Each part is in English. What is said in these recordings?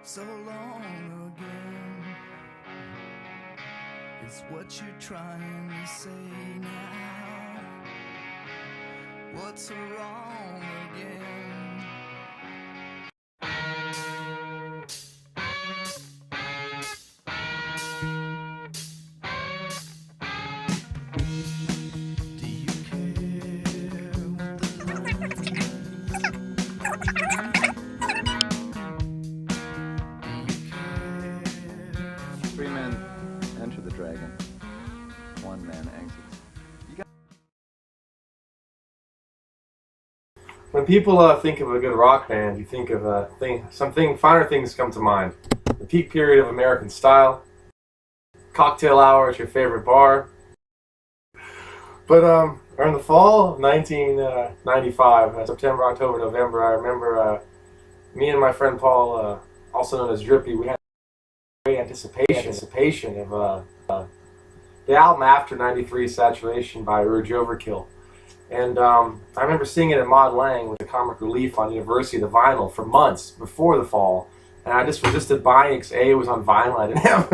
so long again. Is what you're trying to say now? What's wrong again? Do you care what the line is? Three men enter the dragon. One man exits. When people think of a good rock band, you think of finer things come to mind. The peak period of American style, cocktail hour at your favorite bar. But in the fall of 1995, September, October, November, I remember me and my friend Paul, also known as Drippy, we had great anticipation of the album after '93, Saturation by Urge Overkill. And I remember seeing it at Mod Lang with the comic relief on University, the vinyl, for months before the fall. And I just resisted buying it because A, it was on vinyl, I didn't have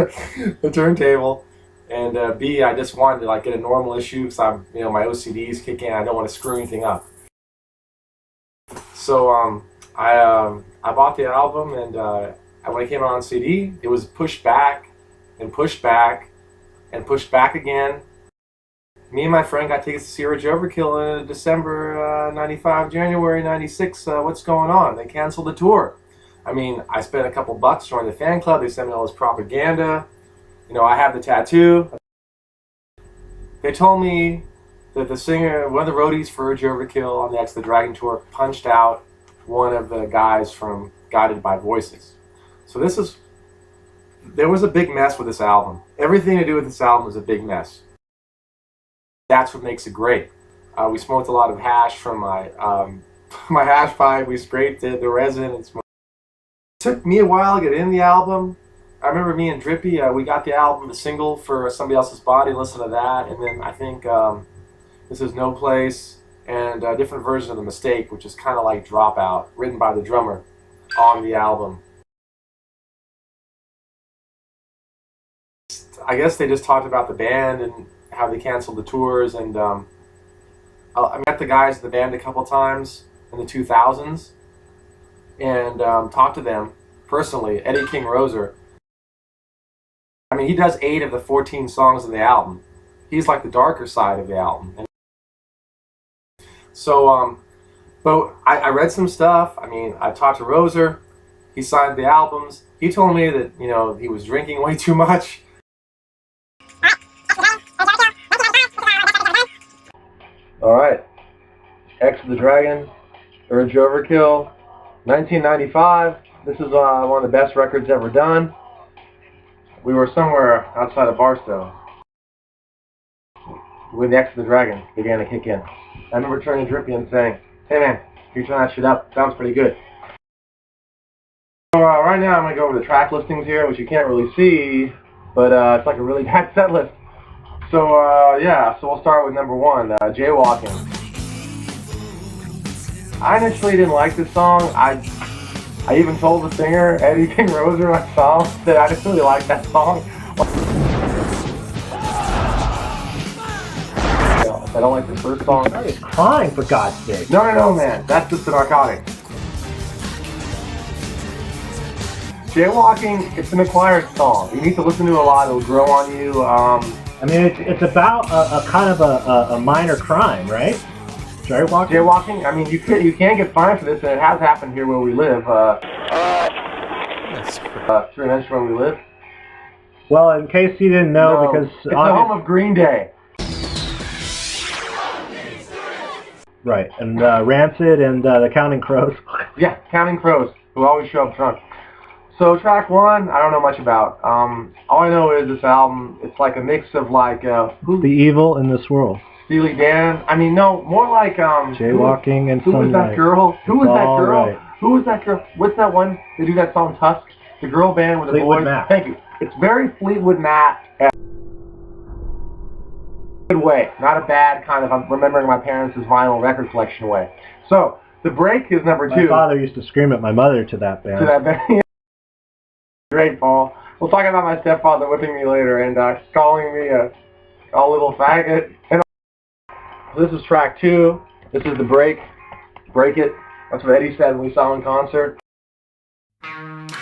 the turntable. And B, I just wanted to get a normal issue because my OCDs kick in. I don't want to screw anything up. So I bought the album, and when it came out on CD, it was pushed back and pushed back and pushed back again. Me and my friend got tickets to see Urge Overkill in December 95, January 96. What's going on? They canceled the tour. I mean, I spent a couple bucks joining the fan club. They sent me all this propaganda. I have the tattoo. They told me that the singer, one of the roadies for Urge Overkill on the X the Dragon tour, punched out one of the guys from Guided by Voices. So there was a big mess with this album. Everything to do with this album was a big mess. That's what makes it great. We smoked a lot of hash from my my hash pipe. We scraped it, the resin, and smoked. It took me a while to get in the album. I remember me and Drippy, we got the album, the single for Somebody Else's Body, and listened to that. And then I think This Is No Place, and a different version of The Mistake, which is kind of like Dropout, written by the drummer on the album. I guess they just talked about the band and how they canceled the tours, and I met the guys in the band a couple times in the 2000s and talked to them personally. Eddie King Roeser. I mean, he does 8 of the 14 songs in the album. He's like the darker side of the album. And so, but I read some stuff. I mean, I talked to Roeser. He signed the albums. He told me that, he was drinking way too much. All right, X the Dragon, Urge Overkill, 1995. This is one of the best records ever done. We were somewhere outside of Barstow when the X the Dragon began to kick in. I remember turning to Drippy and saying, "Hey man, you turn that shit up. Sounds pretty good." So right now I'm going to go over the track listings here, which you can't really see, but it's like a really bad set list. So, so we'll start with number 1, Jaywalking. I initially didn't like this song. I even told the singer, Eddie King Roeser, I saw him, that I didn't really like that song. I don't like the first song. I was crying, for God's sake. No, man. That's just the narcotic. Jaywalking, it's an acquired song. You need to listen to it a lot. It'll grow on you. I mean, it's about a kind of a minor crime, right? Jaywalking? Jaywalking? I mean, you can get fined for this, and it has happened here where we live. That's correct. 3 minutes where we live. Well, in case you didn't know, because it's the home of Green Day. Right, and Rancid and the Counting Crows. Yeah, Counting Crows, who always show up drunk. So track 1, I don't know much about. All I know is this album, it's like a mix of Who's the evil in this world? Steely Dan. I mean, no, more like Jaywalking and Who was that girl? Who was that girl? Right. Who was that girl? What's that one? They do that song Tusk? The girl band with the boys. Mac. Thank you. It's very Fleetwood Mac. Good way, not a bad kind of, I'm remembering my parents' vinyl record collection way. So, The Break is number 2. My father used to scream at my mother to that band. Great, Paul. We'll talk about my stepfather whipping me later and calling me a little faggot. And this is track 2. This is the break. Break it. That's what Eddie said when we saw him in concert. It's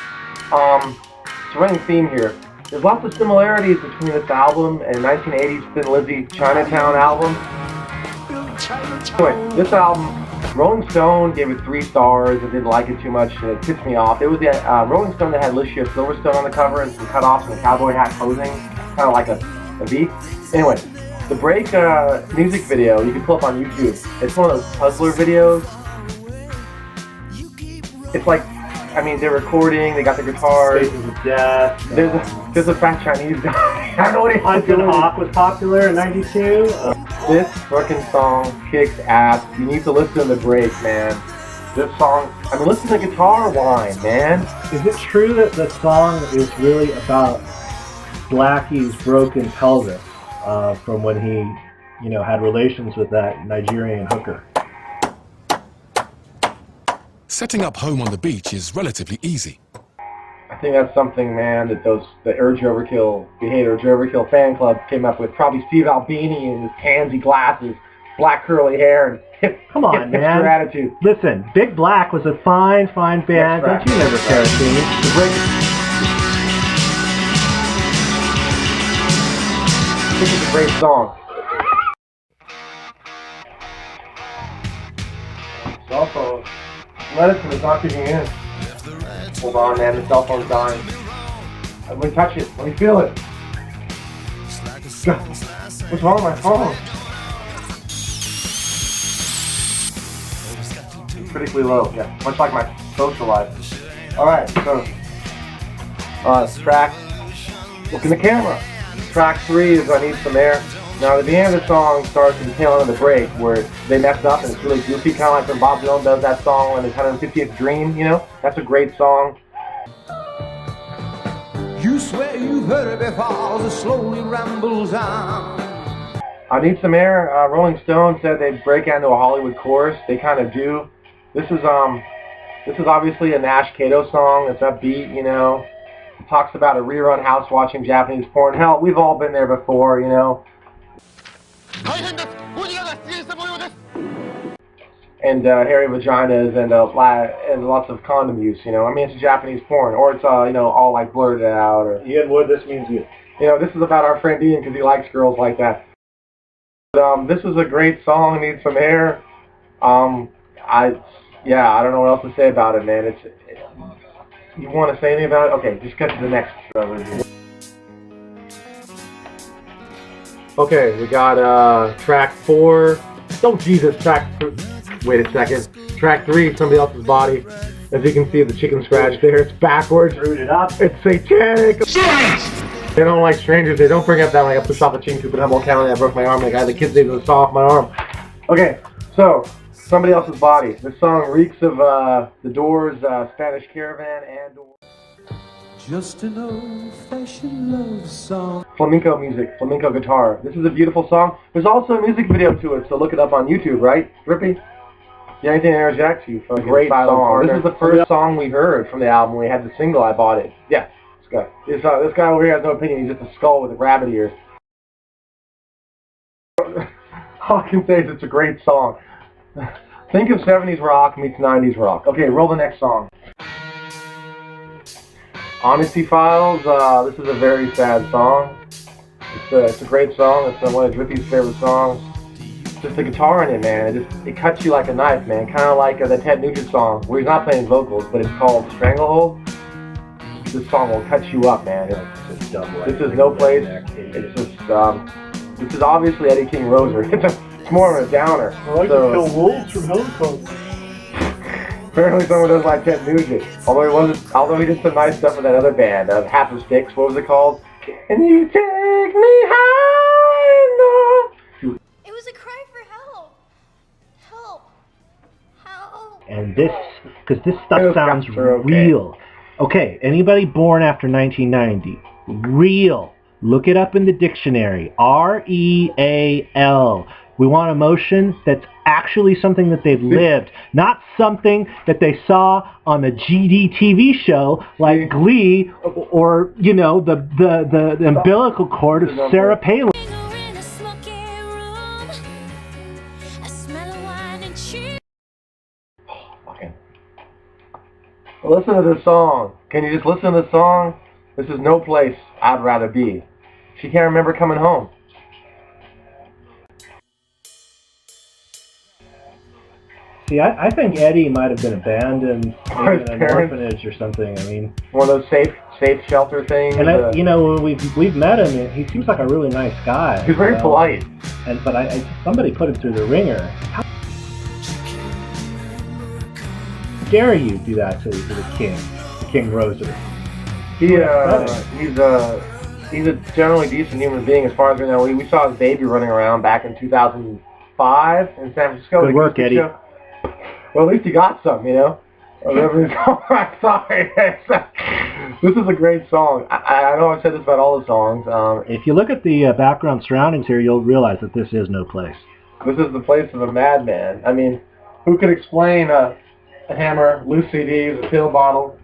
a running theme here. There's lots of similarities between this album and 1980s Thin Lizzy Chinatown album. Anyway, this album, Rolling Stone gave it 3 stars. I didn't like it too much, and it pissed me off. It was the Rolling Stone that had Alicia Silverstone on the cover and some cutoffs and a cowboy hat posing, kind of like a V. Anyway, the break music video you can pull up on YouTube. It's one of those puzzler videos. It's like, I mean, they're recording, they got the guitars. Faces of Death. There's a fat Chinese guy. I don't know what he's Hunt and Hawk was popular in '92. This fucking song kicks ass. You need to listen to the break, man. This song, I mean, listen to the guitar whine, man. Is it true that the song is really about Blackie's broken pelvis from when he, had relations with that Nigerian hooker? Setting up home on the beach is relatively easy. I think that's something, man, that the Urge Overkill, the Hate Urge Overkill fan club came up with. Probably Steve Albini in his pansy glasses, black curly hair, and come on, man. Hipster attitude. Listen, Big Black was a fine band. Don't you never parody me? The break. This is a great song. Cell phone. Medicine is not kicking in. Hold on, man. The cell phone's dying. Let me touch it. Let me feel it. God, what's wrong with my phone? Critically low. Yeah, much like my social life. All right, so track. Look in the camera. Track 3 is I Need Some Air. Now, the beginning of the song starts at the tail end of the break where they messed up and it's really goofy, kind of like when Bob Dylan does that song on his 150th Dream, That's a great song. You swear you've heard it before, it slowly rambles on. I Need Some Air. Rolling Stone said they'd break into a Hollywood chorus. They kind of do. This is obviously a Nash Kato song. It's upbeat, It talks about a rerun house watching Japanese porn. Hell, we've all been there before, And hairy vaginas and lots of condom use, I mean, it's Japanese porn, or it's all like blurted out, or Ian Wood, this means you. This is about our friend Ian because he likes girls like that. But, this is a great song. Need Some Air. I don't know what else to say about it, man. You want to say anything about it? Okay, just cut to the next review. Okay, we got track 4. Oh Jesus, wait a second. Track 3, Somebody Else's Body. As you can see, the chicken scratch there, it's backwards. Rooted up. It's satanic. They don't like strangers. They don't bring up that when I got pushed off the chin coop in Humboldt County. I broke my arm. The kids needed to saw off my arm. Okay, so Somebody Else's Body. This song reeks of The Doors, Spanish Caravan, and Just an old-fashioned love song. flamenco music, flamenco guitar. This is a beautiful song. There's also a music video to it, so look it up on YouTube, right, Rippy? Yeah, anything to interject? You fucking great song. This is the first song we heard from the album. We had the single. I bought it. Yeah, this guy. This guy over here has no opinion. He's just a skull with rabbit ears. All I can say is it's a great song. Think of 70s rock meets 90s rock. Okay, roll the next song. Honesty Files. This is a very sad song. It's a great song. It's one of Drippy's favorite songs. Just the guitar in it, man. It cuts you like a knife, man. Kind of like the Ted Nugent song, where he's not playing vocals, but it's called Stranglehold. This song will cut you up, man. This is No Place. It's just, this is obviously Eddie King Roeser. It's more of a downer. I like to kill wolves from helicopters. Apparently someone doesn't like Ted Nugent. Although he did some nice stuff with that other band, Half of Sticks. What was it called? Can you take me high enough? It was a cry for help. Help. Help. And because this stuff sounds real. Okay, anybody born after 1990, real. Look it up in the dictionary. R-E-A-L. We want emotion that's actually something that they've lived, not something that they saw on the GD TV show like Glee or, you know, the umbilical cord of Sarah Palin. Listen to this song. Can you just listen to this song? This is no place I'd rather be. She can't remember coming home. See, I think Eddie might have been abandoned maybe in an orphanage or something. I mean, one of those safe shelter things. And you know, when we've met him, and he seems like a really nice guy. He's very polite. But somebody put him through the ringer. How dare you do that to the king Roeser? He's a generally decent human being as far as we know. We saw his baby running around back in 2005 in San Francisco. Good work, Eddie. Show. Well, at least he got some, you know. Sorry. This is a great song. I know I've said this about all the songs. If you look at the background surroundings here, you'll realize that this is no place. This is the place of a madman. I mean, who could explain a hammer, loose CDs, a pill bottle,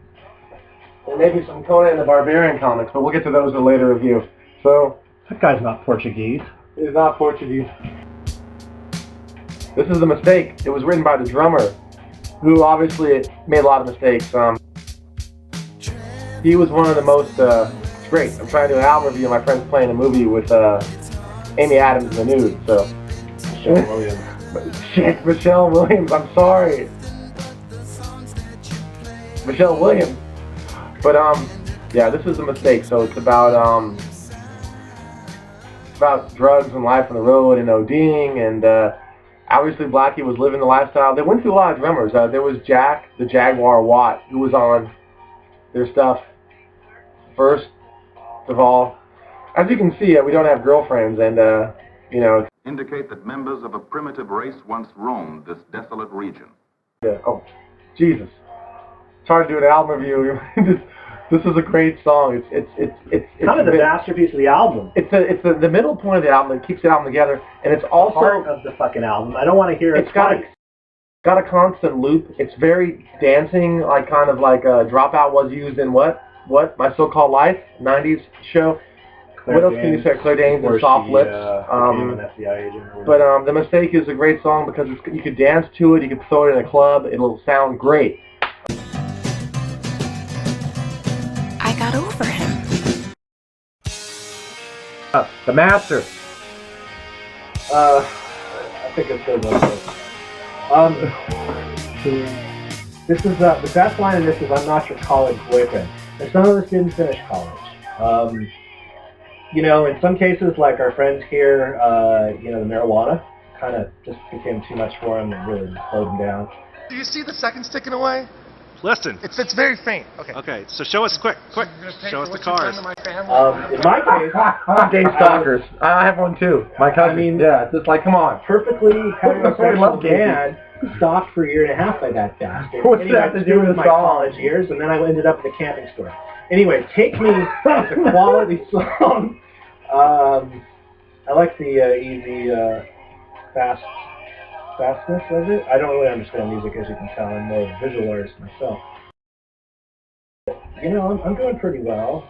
and maybe some Conan the Barbarian comics, but we'll get to those in a later review. So, that guy's not Portuguese. He's not Portuguese. This is a mistake. It was written by the drummer, who obviously made a lot of mistakes. He was one of the most, it's great. I'm trying to do an album review, my friend's playing a movie with Amy Adams in the nude, so. Michelle Williams. Shit, Michelle Williams, I'm sorry. Michelle Williams. But yeah, this is a mistake. So it's about drugs and life on the road and ODing, and obviously Blackie was living the lifestyle. They went through a lot of drummers. There was Jack, the Jaguar Watt, who was on their stuff first of all. As you can see, we don't have girlfriends, and you know. Indicate that members of a primitive race once roamed this desolate region. Yeah. Oh, Jesus. It's hard to do an album review. This is a great song. It's kind of the masterpiece of the album. It's the middle point of the album that keeps the album together, and it's also part of the fucking album. I don't want to hear it. It's got a constant loop. It's very dancing, like kind of like Dropout was used in what My So-Called Life, 90s show. Claire what else can you say? Claire Danes and Soft Lips. But The Mistake is a great song because you could dance to it. You could throw it in a club. It'll sound great. I got over him. The Master. I think it's good. This is the best line in this is "I'm not your college boyfriend." And some of us didn't finish college. You know, in some cases, like our friends here, you know, the marijuana kind of just became too much for him and really slowed him down. Do you see the second sticking away? Listen. It's very faint. Okay. Okay, so show us quick. Show us the cars. In my case, I'm gay stalkers. I have one too. My cousin. I mean, yeah, it's just like, come on. Perfectly heterosexual dad stalked for a year and a half by that bastard. What's that to do with my college years? And then I ended up at the camping store. Anyway, Take Me is a quality song. I like the easy, fastness of it. I don't really understand music, as you can tell. I'm more of a visual artist myself. You know, I'm doing pretty well.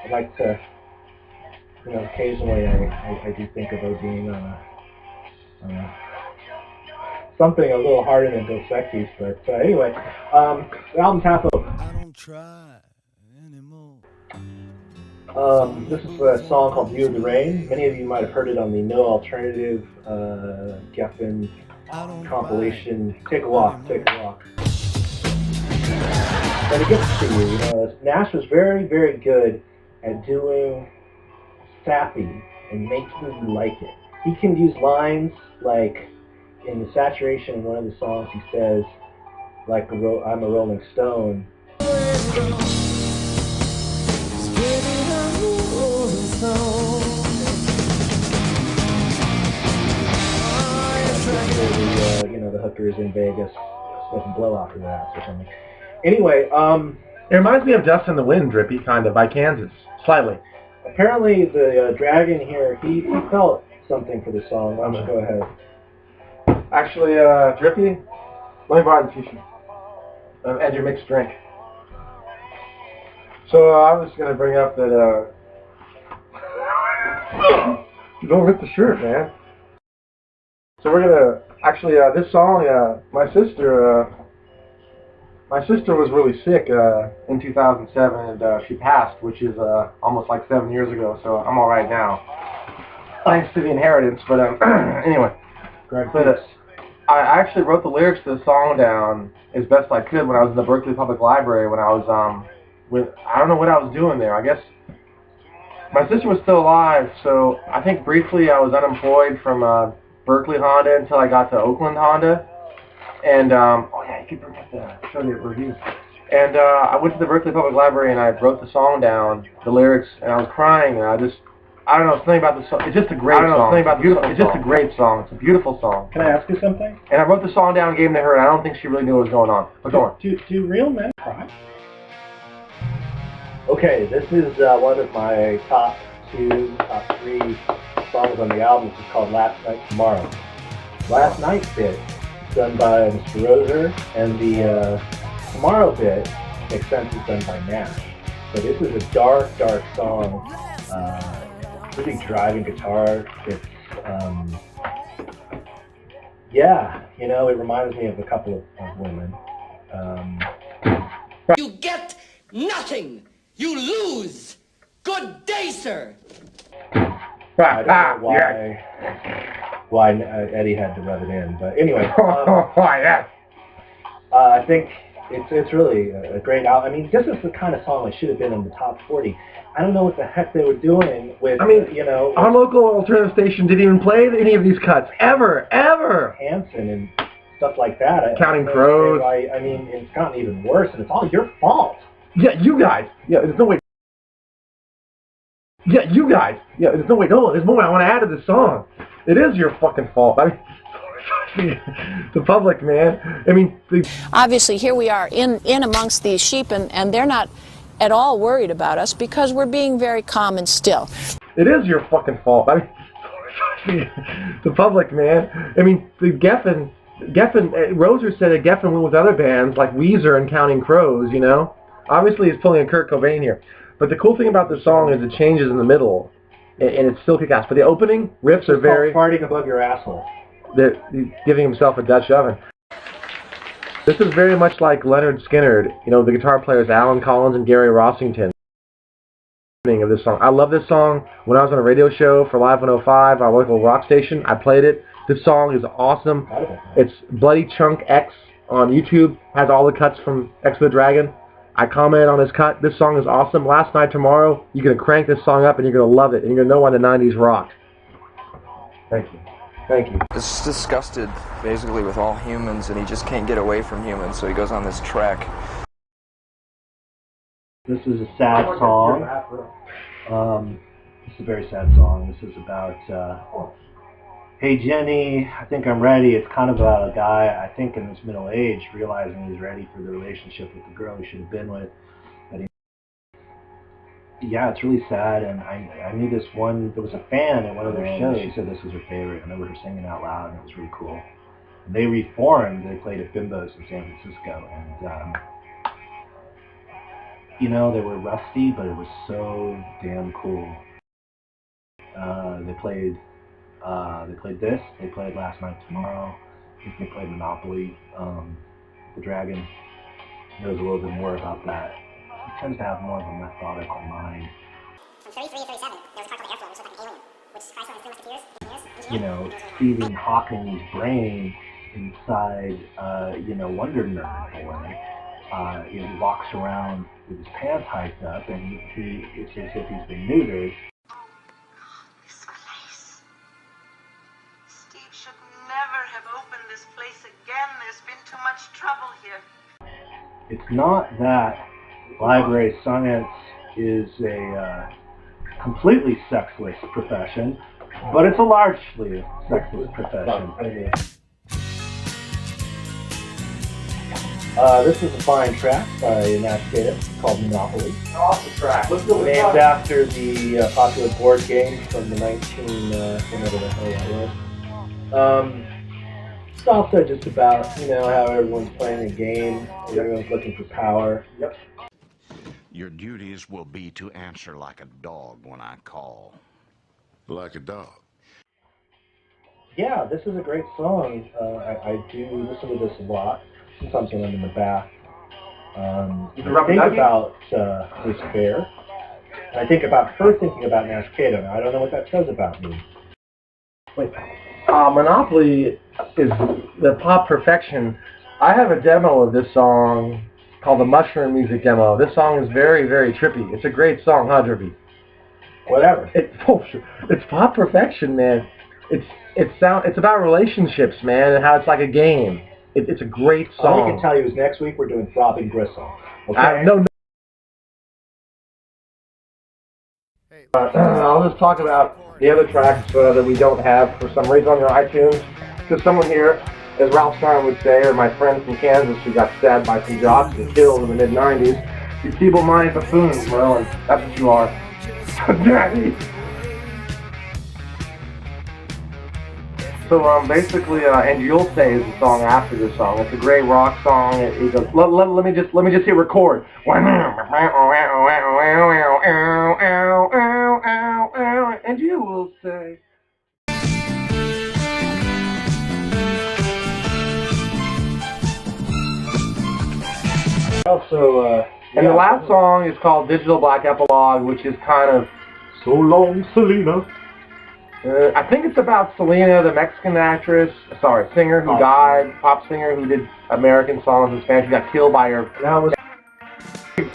I like to, you know, occasionally I do think of ODing on something a little harder than Dos Equis, but anyway, the album's half over. I don't try anymore. This is a song called View of the Rain. Many of you might have heard it on the No Alternative Geffen compilation. Take a walk. But it gets to you. You know, Nash was very, very good at doing sappy and making you like it. He can use lines like in the Saturation in one of the songs he says, like I'm a Rolling Stone. You know, the hooker is in Vegas smoking blow off her ass or something. Anyway, it reminds me of Dust in the Wind, Drippy, kind of, by Kansas, slightly. Apparently the dragon here, he felt something for the song. Why don't you go ahead? Actually, Drippy, let me borrow the t-shirt. Add your mixed drink. So I was going to bring up that, don't rip the shirt, man. So we're going to, actually, this song, my sister was really sick in 2007, and she passed, which is almost like 7 years ago, so I'm all right now. Thanks to the inheritance, but anyway. But, I actually wrote the lyrics to the song down as best I could when I was in the Berkeley Public Library when I was, I don't know what I was doing there. I guess my sister was still alive, so I think briefly I was unemployed from Berkeley Honda until I got to Oakland Honda. And, oh yeah, you could bring up show the reviews. And I went to the Berkeley Public Library and I wrote the song down, the lyrics, and I was crying, and I don't know, something about the song. It's just a great song. It's just a great song. It's a beautiful song. Can I ask you something? And I wrote the song down and gave it to her, and I don't think she really knew what was going on. But go on. Do real men cry? Okay, this is one of my top 3 songs on the album. This is called Last Night Tomorrow. Last Night bit is done by Mr. Roeser, and the Tomorrow bit, makes sense, is done by Nash. So this is a dark, dark song. Pretty driving guitar. It's, yeah, you know, it reminds me of a couple of women. You get nothing! You lose! Good day, sir! I don't know why Eddie had to rub it in, but anyway. I think it's really a great album. I mean, this is the kind of song that should have been in the top 40. I don't know what the heck they were doing with, you know... Our local alternative station didn't even play any of these cuts. Ever! Hanson and stuff like that. Counting Crows. I mean, it's gotten even worse, and it's all your fault. Yeah, you guys. Yeah, there's no way. Yeah, you guys. Yeah, there's no way. No, there's more I want to add to this song. It is your fucking fault. I mean, the public, man. I mean... Obviously, here we are in amongst these sheep, and they're not at all worried about us because we're being very calm and still. It is your fucking fault. I mean, the public, man. I mean, Geffen, Roeser said that Geffen went with other bands like Weezer and Counting Crows, you know? Obviously, he's pulling a Kurt Cobain here. But the cool thing about this song is it changes in the middle, and it's still kick-ass. But the opening riffs are very... farting above your asshole. They're giving himself a Dutch oven. This is very much like Leonard Skinner, you know, the guitar players Alan Collins and Gary Rossington. Of this song. I love this song. When I was on a radio show for Live 105, our local rock station, I played it. This song is awesome. It's Bloody Chunk X on YouTube. Has all the cuts from X the Dragon. I commented on his cut. This song is awesome. Last Night Tomorrow, you're going to crank this song up and you're going to love it. And you're going to know why the 90s rocked. Thank you. Thank you. He's disgusted, basically, with all humans, and he just can't get away from humans, so he goes on this trek. This is a sad song. This is a very sad song. This is about, hey Jenny, I think I'm ready. It's kind of about a guy, I think in his middle age, realizing he's ready for the relationship with the girl he should have been with. Yeah, it's really sad, and I knew this one, there was a fan at one of their shows, she said this was her favorite. I remember her singing out loud, and it was really cool. And they reformed, they played at Bimbo's in San Francisco, and you know, they were rusty, but it was so damn cool. They played this, they played Last Night Tomorrow, I think they played Monopoly. The Dragon knows a little bit more about that. He tends to have more of a methodical mind. From 33 to 37, there was a car called the Airflow, which looked like an alien, which Chrysler has 3 musketeers. You know, Stephen Hawking's brain inside, you know, Wonder Nerd boy. He walks around with his pants hiked up, and it's as if he's been neutered. This place. Steve should never have opened this place again. There's been too much trouble here. It's not that library science is a completely sexless profession, but it's a largely sexless profession. This is a fine track by Nash Kato called Monopoly. Awesome track. Let's go with Named after the popular board game from the whatever the hell that was. It's also just about, how everyone's playing a game, everyone's looking for power. Yep. Your duties will be to answer like a dog when I call. Like a dog. Yeah, this is a great song. I do listen to this a lot, sometimes when I'm in the bath. I think about this bear. I think about her thinking about Nash Kato. Now, I don't know what that says about me. Wait. Monopoly is the pop perfection. I have a demo of this song called the Mushroom Music Demo. This song is very, very trippy. It's a great song, huh, Drippy? Whatever. It's pop perfection, man. It's about relationships, man, and how it's like a game. It's a great song. All I can tell you is next week we're doing Throbbing Gristle. Okay? No. I'll just talk about the other tracks that we don't have for some reason on your iTunes. Because someone here, as Ralph Stein would say, or my friend from Kansas who got stabbed by some jocks and killed in the mid-90s, you feeble-minded buffoons, Merlin. That's what you are. Daddy! So basically, And You'll Say is the song after this song. It's a great rock song. It goes, let me just hit record. And you will say. Also, and the last song is called Digital Black Epilogue, which is kind of So Long Selena. I think it's about Selena, the Mexican singer who died, pop singer who did American songs in Spanish. She got killed by her.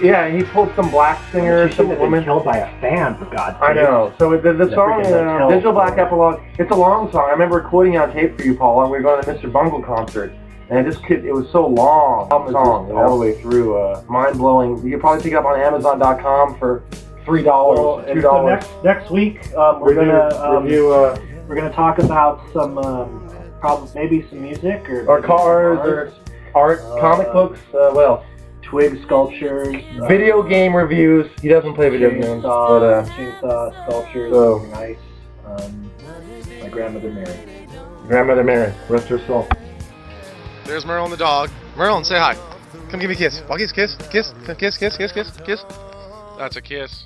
Yeah, he pulled some black singer, some woman. Killed by a fan, for God's sake. I know. So the song, Digital Black Epilogue, it's a long song. I remember recording on tape for you, Paul, and we were going to Mr. Bungle concert. And it was so long, song, all the way through, mind-blowing. You can probably pick it up on Amazon.com for $3, $2. So next week we're gonna talk about some maybe some music or cars or art, comic books. What else? Twig sculptures, video game reviews. He doesn't play video games, but chainsaw sculptures. So nice. My grandmother Mary. Grandmother Mary, rest her soul. There's Merlin the dog. Merlin, say hi. Come give me a kiss. Bucky's kiss. Kiss. Kiss. Kiss. Kiss. Kiss. Kiss. That's a kiss.